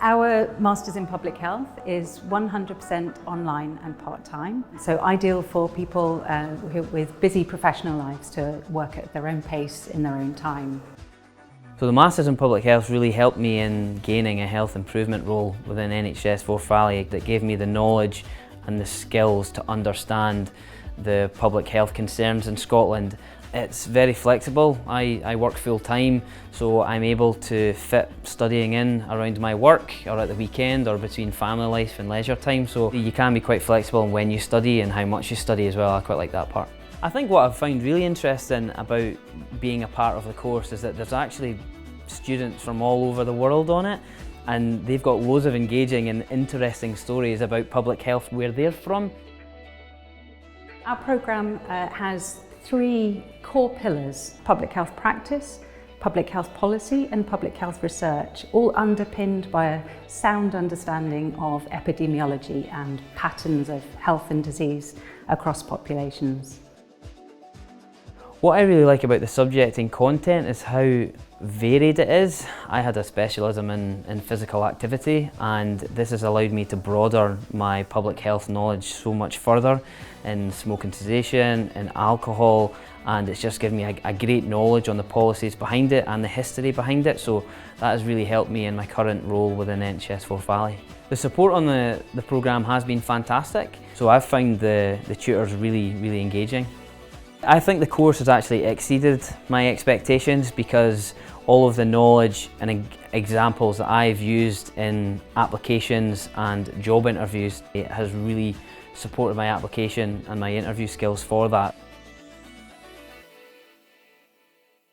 Our Masters in Public Health is 100% online and part-time, so ideal for people with busy professional lives to work at their own pace in their own time. So the Masters in Public Health really helped me in gaining a health improvement role within NHS Forth Valley that gave me the knowledge and the skills to understand the public health concerns in Scotland. It's very flexible. I work full time, so I'm able to fit studying in around my work or at the weekend or between family life and leisure time. So you can be quite flexible in when you study and how much you study as well. I quite like that part. I think what I've found really interesting about being a part of the course is that there's actually students from all over the world on it, and they've got loads of engaging and interesting stories about public health where they're from. Our programme has 3 core pillars: public health practice, public health policy and public health research, all underpinned by a sound understanding of epidemiology and patterns of health and disease across populations. What I really like about the subject and content is how varied it is. I had a specialism in physical activity, and this has allowed me to broaden my public health knowledge so much further in smoking cessation, in alcohol, and it's just given me a great knowledge on the policies behind it and the history behind it, so that has really helped me in my current role within NHS Forth Valley. The support on the programme has been fantastic, so I've found the tutors really engaging. I think the course has actually exceeded my expectations because all of the knowledge and examples that I've used in applications and job interviews, it has really supported my application and my interview skills for that.